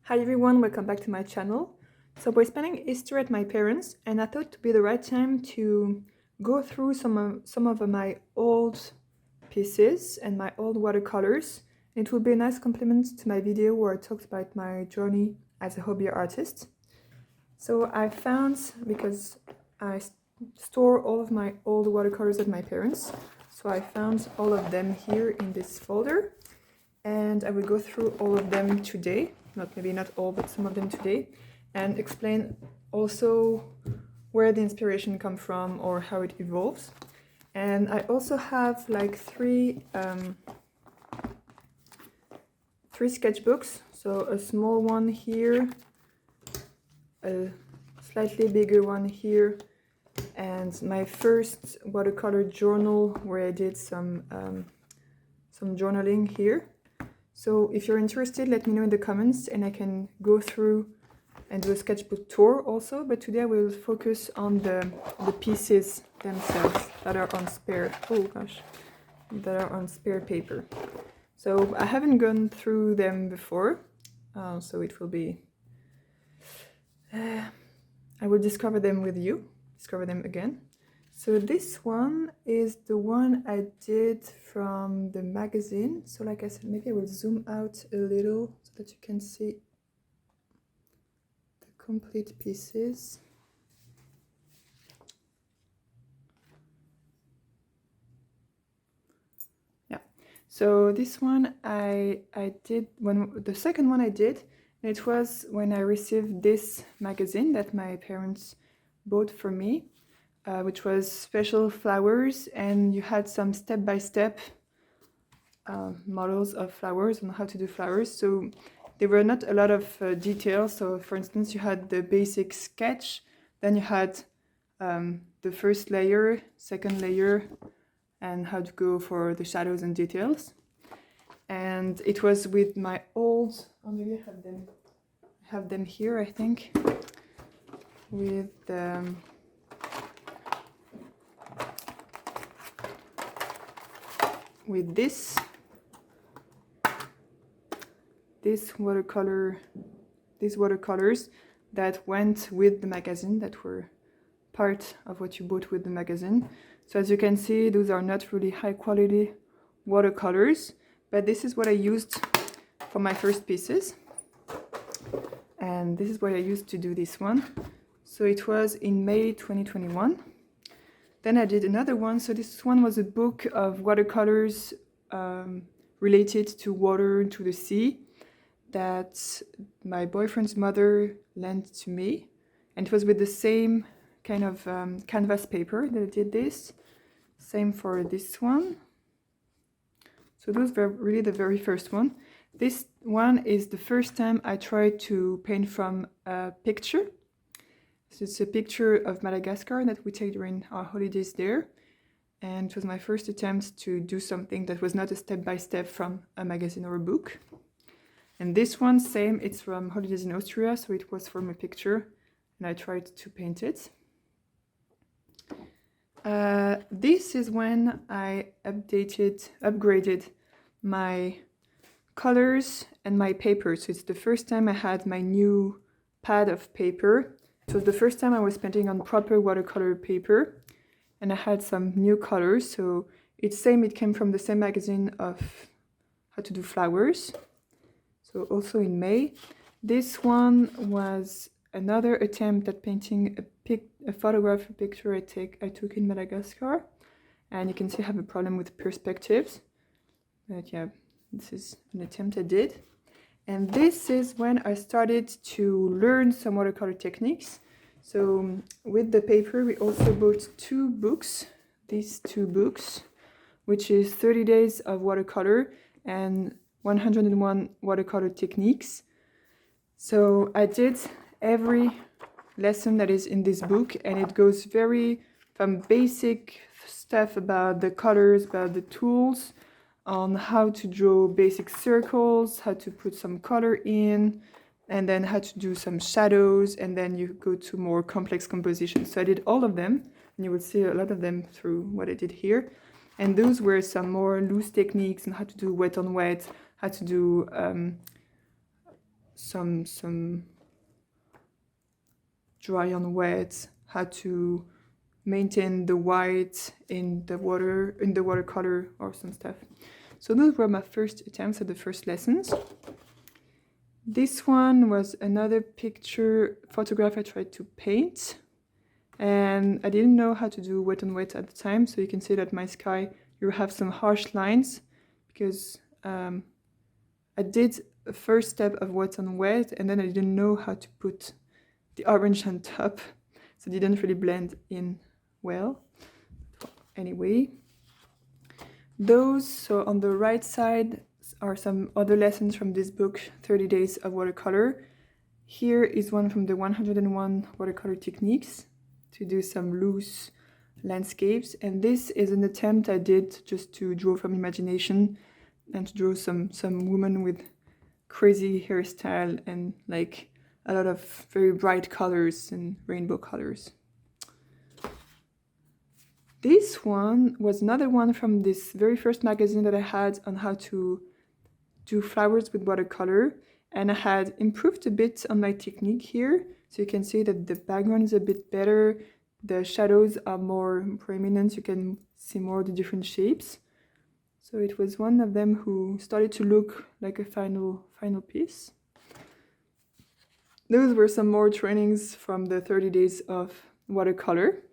Hi everyone, welcome back to my channel. So we're spending Easter at my parents' and I thought it would be the right time to go through some of my old pieces and my old watercolors. It will be a nice complement to my video where I talked about my journey as a hobby artist. So I found, because I store all of my old watercolors at my parents', so I found all of them here in this folder and I will go through all of them today. Maybe not all, but some of them today, and explain also where the inspiration comes from or how it evolves. And I also have like three sketchbooks, so a small one here, a slightly bigger one here, and my first watercolor journal where I did some journaling here. So if you're interested, let me know in the comments and I can go through and do a sketchbook tour also. But today I will focus on the pieces themselves that are on spare, that are on spare paper. So I haven't gone through them before, so it will be, I will discover them with you, discover them again. So this one is the one I did from the magazine. So like I said, maybe I will zoom out a little so that you can see the complete pieces. Yeah, so this one I did, the second one I did, it was when I received this magazine that my parents bought for me. Which was Special Flowers, and you had some step-by-step models of flowers on how to do flowers. So there were not a lot of details. So for instance, you had the basic sketch, then you had the first layer, second layer, and how to go for the shadows and details. And it was with my old, maybe I have them here, I think, with with this watercolor, these watercolors that went with the magazine, that were part of what you bought with the magazine. So as you can see, those are not really high quality watercolors, but this is what I used for my first pieces, and this is what I used to do this one. So it was in May 2021. Then I did another one. So this one was a book of watercolors related to water, to the sea, that my boyfriend's mother lent to me. And it was with the same kind of canvas paper that I did this. Same for this one. So those were really the very first one. This one is the first time I tried to paint from a picture. So it's a picture of Madagascar that we take during our holidays there. And it was my first attempt to do something that was not a step-by-step from a magazine or a book. And this one, same, it's from Holidays in Austria, so it was from a picture, and I tried to paint it. This is when I upgraded my colors and my paper. So it's the first time I had my new pad of paper. So the first time I was painting on proper watercolor paper, and I had some new colors. So it's same, it came from the same magazine of how to do flowers. So also in May. This one was another attempt at painting a photograph, a picture I took in Madagascar. And you can see I have a problem with perspectives. But yeah, this is an attempt I did. And this is when I started to learn some watercolor techniques. So with the paper, we also bought two books, these two books, which is 30 Days of Watercolor and 101 Watercolor Techniques. So I did every lesson that is in this book, and it goes from basic stuff about the colors, about the tools, on how to draw basic circles, how to put some color in, and then how to do some shadows, and then you go to more complex compositions. So I did all of them, and you will see a lot of them through what I did here. And those were some more loose techniques on how to do wet on wet, how to do some dry on wet, how to maintain the white in the watercolor or some stuff. So those were my first attempts at the first lessons. This one was another picture photograph I tried to paint, and I didn't know how to do wet on wet at the time, so you can see that my sky, you have some harsh lines because I did a first step of wet on wet, and then I didn't know how to put the orange on top, so it didn't really blend in well. Anyway, so on the right side are some other lessons from this book, 30 Days of Watercolor. Here is one from the 101 watercolor techniques to do some loose landscapes, and this is an attempt I did just to draw from imagination and to draw some woman with crazy hairstyle and like a lot of very bright colors and rainbow colors. This one was another one from this very first magazine that I had on how to do flowers with watercolor, and I had improved a bit on my technique here, so you can see that the background is a bit better, the shadows are more prominent, you can see more the different shapes. So it was one of them who started to look like a final piece. Those were some more trainings from the 30 days of watercolor.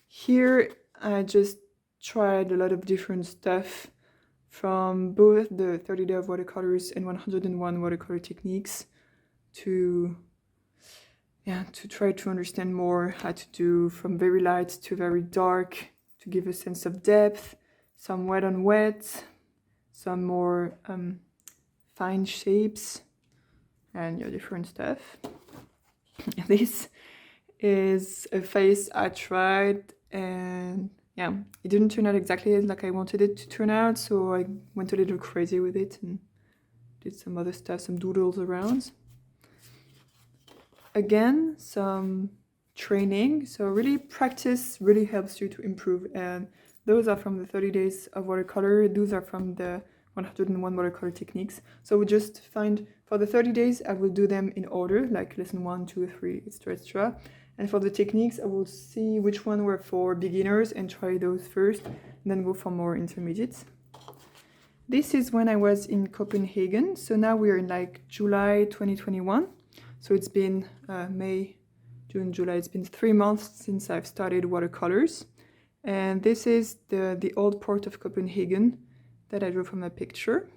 Here I just tried a lot of different stuff from both the 30 days of watercolors and 101 watercolor techniques to try to understand more how to do from very light to very dark, to give a sense of depth, some wet on wet, some more fine shapes, and different stuff. This is a face I tried, and it didn't turn out exactly like I wanted it to turn out, so I went a little crazy with it and did some other stuff, some doodles around. Again, some training, so really practice really helps you to improve, and those are from the 30 days of watercolor, those are from the 101 watercolor techniques. So we just find, for the 30 days, I will do them in order, like lesson 1, 2, 3, etc. And for the techniques, I will see which one were for beginners and try those first, and then go for more intermediates. This is when I was in Copenhagen, so now we're in like July 2021. So it's been May, June, July, it's been 3 months since I've started watercolors. And this is the old port of Copenhagen that I drew from a picture.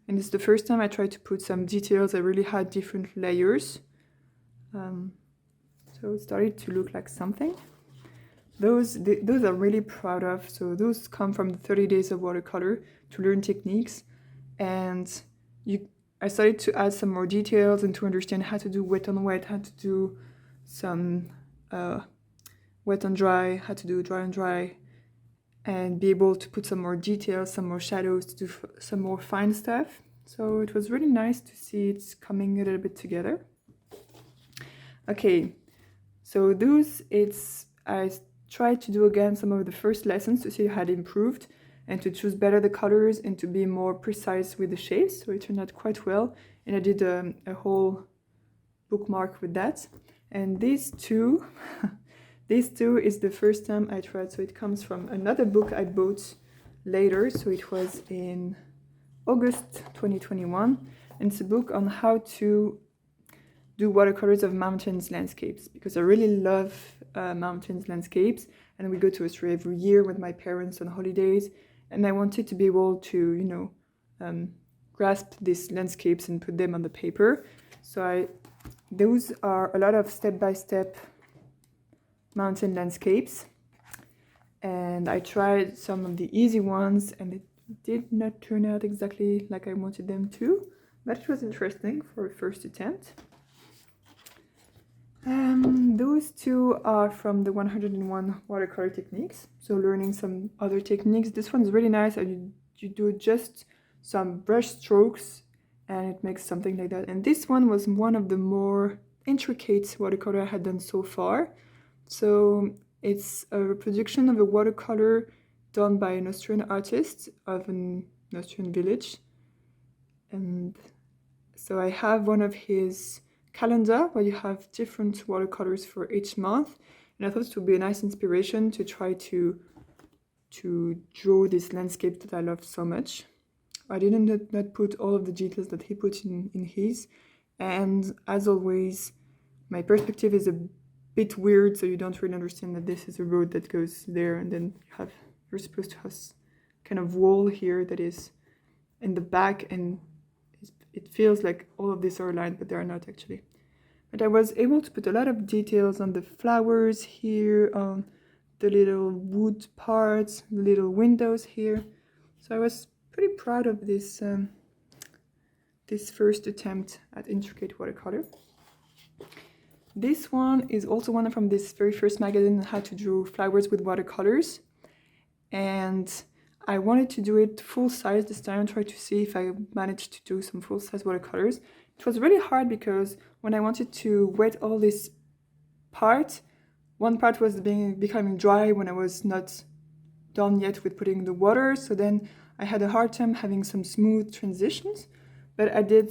And it's the first time I tried to put some details that really had different layers. So it started to look like something. Those I'm really proud of. So those come from the 30 days of watercolor to learn techniques. And I started to add some more details and to understand how to do wet on wet, how to do some wet on dry, how to do dry on dry, and be able to put some more details, some more shadows, to do some more fine stuff. So it was really nice to see it's coming a little bit together. Okay, so I tried to do again some of the first lessons to see how it improved and to choose better the colors and to be more precise with the shapes. So it turned out quite well, and I did a whole bookmark with that. And these two is the first time I tried. So it comes from another book I bought later. So it was in August 2021. And it's a book on how to do watercolors of mountains landscapes, because I really love mountains landscapes. And we go to Australia every year with my parents on holidays. And I wanted to be able to, grasp these landscapes and put them on the paper. So those are a lot of step-by-step mountain landscapes, and I tried some of the easy ones, and it did not turn out exactly like I wanted them to, but it was interesting for a first attempt. Those two are from the 101 watercolor techniques, so learning some other techniques. This one's really nice. You do just some brush strokes and it makes something like that. And this one was one of the more intricate watercolor I had done so far. So it's a reproduction of a watercolor done by an Austrian artist of an Austrian village. And So I have one of his calendar where you have different watercolors for each month, and I thought it would be a nice inspiration to try to draw this landscape that I love so much. I didn't not put all of the details that he put in his, and as always, my perspective is a bit weird, so you don't really understand that this is a road that goes there, and then you're supposed to have kind of wall here that is in the back, and it feels like all of these are aligned, but they are not actually. But I was able to put a lot of details on the flowers here, on the little wood parts, the little windows here. So I was pretty proud of this this first attempt at intricate watercolor. This one is also one from this very first magazine, How to Draw Flowers with Watercolors. And I wanted to do it full size this time and try to see if I managed to do some full size watercolors. It was really hard because when I wanted to wet all this part, one part was becoming dry when I was not done yet with putting the water, so then I had a hard time having some smooth transitions, but I did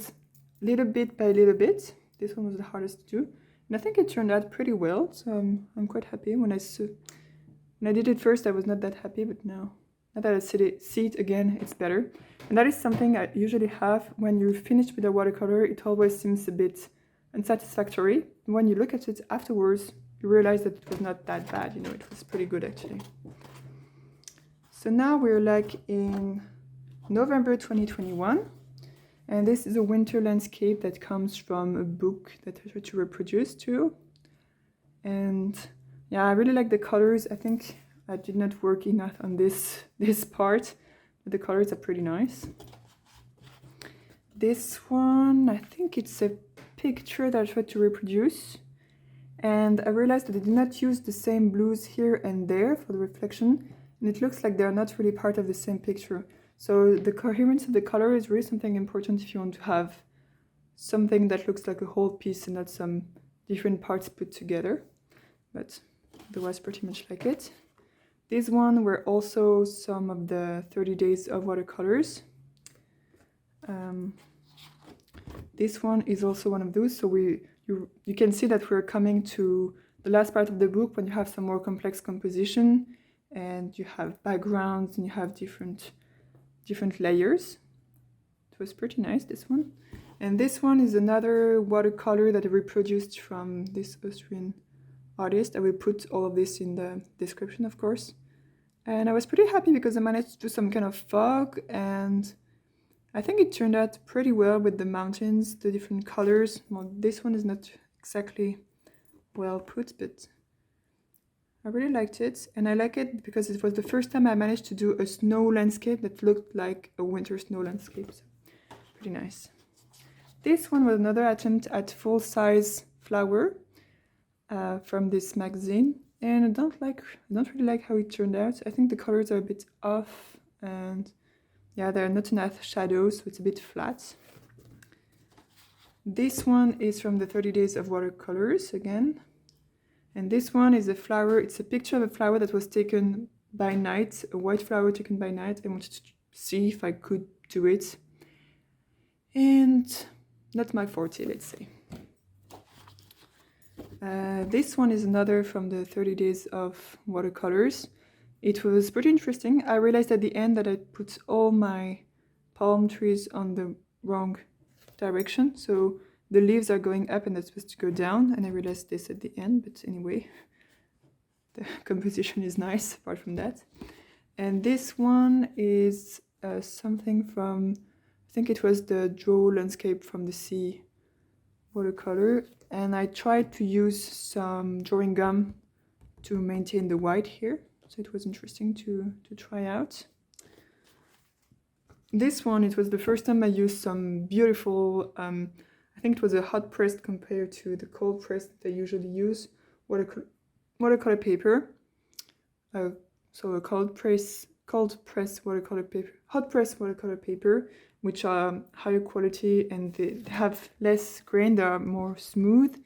little bit by little bit. This one was the hardest to do, and I think it turned out pretty well, so I'm quite happy. When I did it first, I was not that happy, but now that I see it again, it's better. And that is something I usually have when you're finished with a watercolor. It always seems a bit unsatisfactory. When you look at it afterwards, you realize that it was not that bad, you know, it was pretty good actually. So now we're like in November 2021, and this is a winter landscape that comes from a book that I try to reproduce too. And yeah, I really like the colors. I think I did not work enough on this part, but the colors are pretty nice. This one, I think it's a picture that I tried to reproduce, and I realized that I did not use the same blues here and there for the reflection, and it looks like they're not really part of the same picture. So the coherence of the color is really something important if you want to have something that looks like a whole piece and not some different parts put together. But otherwise pretty much like it. These one were also some of the 30 days of watercolors. This one is also one of those, so you can see that we're coming to the last part of the book when you have some more complex composition and you have backgrounds and you have different layers. It was pretty nice, this one. And this one is another watercolor that I reproduced from this Austrian artist. I will put all of this in the description, of course. And I was pretty happy because I managed to do some kind of fog, and I think it turned out pretty well with the mountains, the different colors. Well, this one is not exactly well put, but I really liked it. And I like it because it was the first time I managed to do a snow landscape that looked like a winter snow landscape. So pretty nice. This one was another attempt at full-size flower from this magazine, and I don't really like how it turned out. I think the colors are a bit off, and yeah, there are not enough shadows, so it's a bit flat. This one is from the 30 days of watercolors again, and this one is a flower. It's a picture of a flower that was taken by night, a white flower taken by night. I wanted to see if I could do it, and not my forte, let's say. This one is another from the 30 days of watercolors. It was pretty interesting. I realized at the end that I put all my palm trees on the wrong direction, so the leaves are going up and they're supposed to go down, and I realized this at the end, but anyway, the composition is nice apart from that. And this one is something from, I think it was the Draw Landscape from the Sea watercolor, and I tried to use some drawing gum to maintain the white here, so it was interesting to try out. This one, it was the first time I used some beautiful, I think it was a hot pressed compared to the cold pressed that I usually use, watercolor paper. So a cold press watercolor paper, hot press watercolor paper, which are higher quality and they have less grain, they are more smooth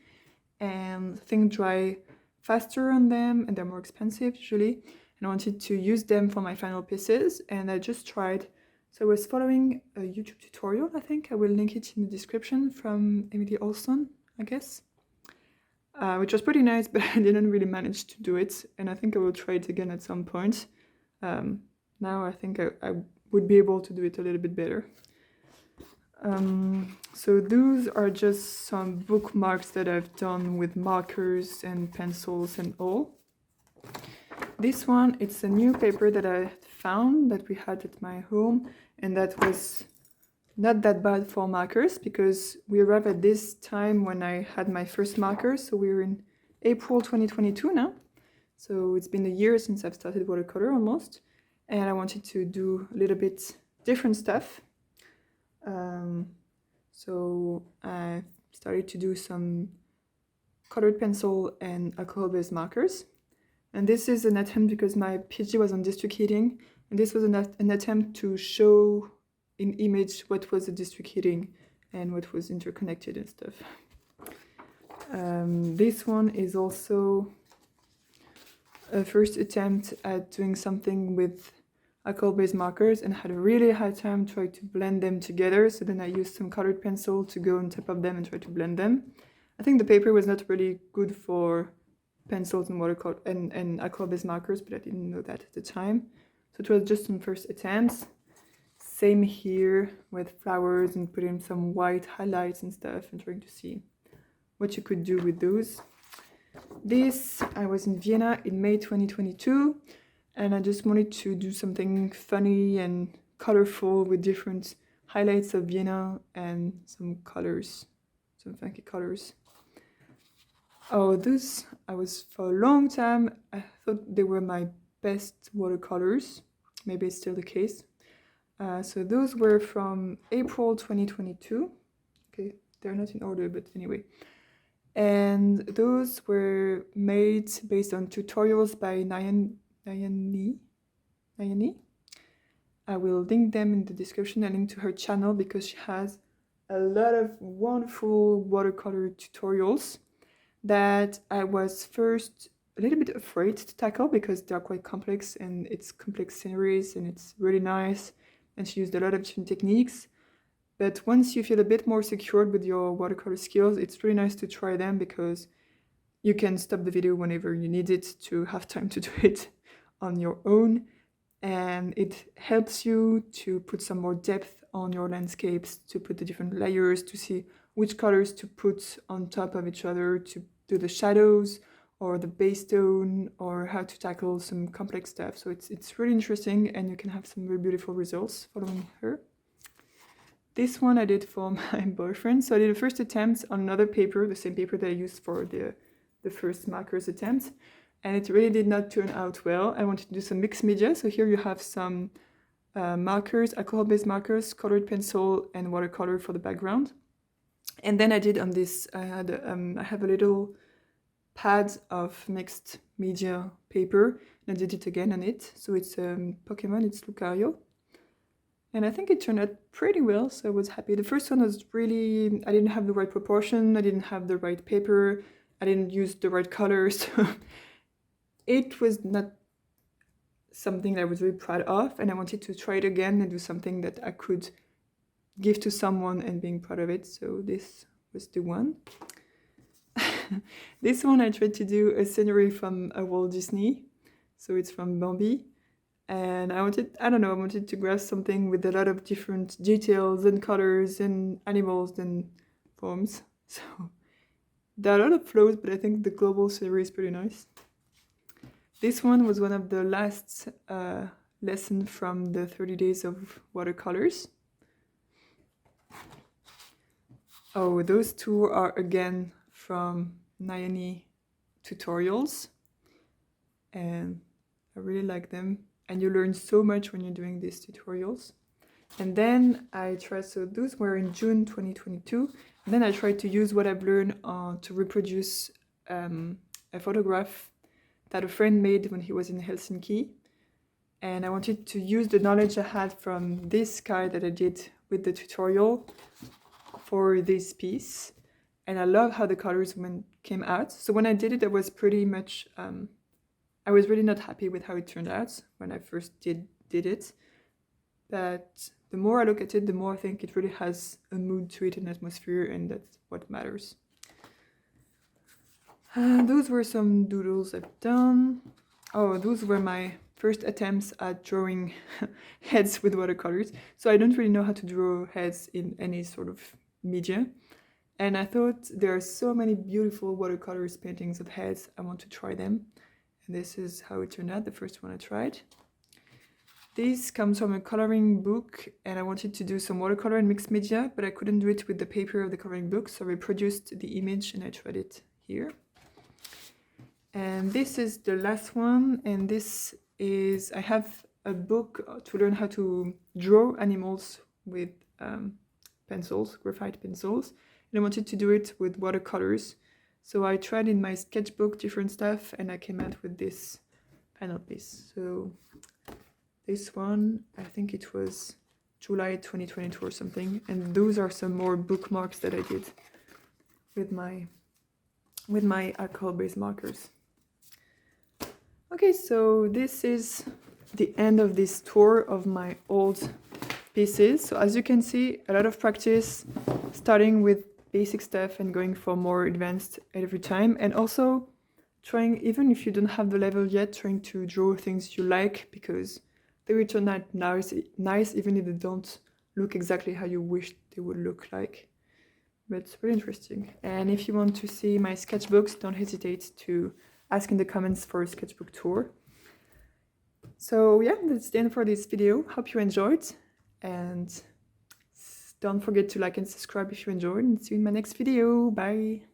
and things dry faster on them, and they're more expensive usually. And I wanted to use them for my final pieces, and I just tried So I was following a YouTube tutorial, I think. I will link it in the description, from Emily Olson, I guess. Which was pretty nice, but I didn't really manage to do it. And I think I will try it again at some point. Now I think I would be able to do it a little bit better. So those are just some bookmarks that I've done with markers and pencils and all. This one, it's a new paper that I found that we had at my home, and that was not that bad for markers because we arrived at this time when I had my first markers. So we're in April 2022 now. So it's been a year since I've started watercolor almost, and I wanted to do a little bit different stuff. So I started to do some colored pencil and alcohol-based markers. And this is an attempt because my PhD was on district heating, and this was an attempt to show in image what was the district heating and what was interconnected and stuff. This one is also a first attempt at doing something with alcohol-based markers, and had a really hard time trying to blend them together. So then I used some colored pencil to go on top of them and try to blend them. I think the paper was not really good for pencils and watercolor and alcohol-based markers, but I didn't know that at the time. So it was just some first attempts. Same here with flowers and putting some white highlights and stuff and trying to see what you could do with those. This, I was in Vienna in May 2022. And I just wanted to do something funny and colorful with different highlights of Vienna and some colors, some funky colors. Oh, those, I was for a long time, I thought they were my best watercolors. Maybe it's still the case. So those were from April 2022. Okay, they're not in order, but anyway. And those were made based on tutorials by Nayani. I will link them in the description. I link to her channel because she has a lot of wonderful watercolor tutorials that I was first a little bit afraid to tackle because they're quite complex and it's complex sceneries and it's really nice, and she used a lot of different techniques. But once you feel a bit more secured with your watercolor skills, it's really nice to try them because you can stop the video whenever you need it to have time to do it on your own, and it helps you to put some more depth on your landscapes, to put the different layers, to see which colors to put on top of each other, to do the shadows or the base tone, or how to tackle some complex stuff. So it's really interesting, and you can have some really beautiful results following her. This one I did for my boyfriend. So I did a first attempt on another paper, the same paper that I used for the first markers attempt. And it really did not turn out well. I wanted to do some mixed media. So here you have some markers, alcohol-based markers, colored pencil, and watercolor for the background. And then I did on this, I have a little pad of mixed media paper, and I did it again on it. So it's Pokemon, it's Lucario. And I think it turned out pretty well, so I was happy. The first one was really, I didn't have the right proportion, I didn't have the right paper, I didn't use the right colors. It was not something that I was really proud of, and I wanted to try it again and do something that I could give to someone and being proud of it. So this was the one. This one I tried to do a scenery from a Walt Disney. So it's from Bambi. And I wanted to grasp something with a lot of different details and colors and animals and forms. So there are a lot of flows, but I think the global scenery is pretty nice. This one was one of the last lessons from the 30 days of watercolors. Oh, those two are again from Nayani tutorials, and I really like them. And you learn so much when you're doing these tutorials. And then I tried, so those were in June 2022. And then I tried to use what I've learned to reproduce a photograph that a friend made when he was in Helsinki. And I wanted to use the knowledge I had from this guy that I did with the tutorial for this piece. And I love how the colors came out. So when I did it, I was pretty much, I was really not happy with how it turned out when I first did it. But the more I look at it, the more I think it really has a mood to it, an atmosphere, and that's what matters. Those were some doodles I've done. Oh, those were my first attempts at drawing heads with watercolors. So I don't really know how to draw heads in any sort of media. And I thought there are so many beautiful watercolors paintings of heads, I want to try them. And this is how it turned out, the first one I tried. This comes from a coloring book, and I wanted to do some watercolor and mixed media, but I couldn't do it with the paper of the coloring book, so I reproduced the image and I tried it here. And this is the last one, and this is, I have a book to learn how to draw animals with pencils, graphite pencils, and I wanted to do it with watercolors. So I tried in my sketchbook different stuff, and I came out with this panel piece. So this one, I think it was July 2022 or something, and those are some more bookmarks that I did with my alcohol-based markers. Okay, so this is the end of this tour of my old pieces. So as you can see, a lot of practice, starting with basic stuff and going for more advanced every time, and also trying, even if you don't have the level yet, trying to draw things you like, because they will turn out nice even if they don't look exactly how you wish they would look like. But it's really interesting. And if you want to see my sketchbooks, don't hesitate to ask in the comments for a sketchbook tour. So yeah, that's the end for this video. Hope you enjoyed, and don't forget to like and subscribe if you enjoyed, and see you in my next video. Bye!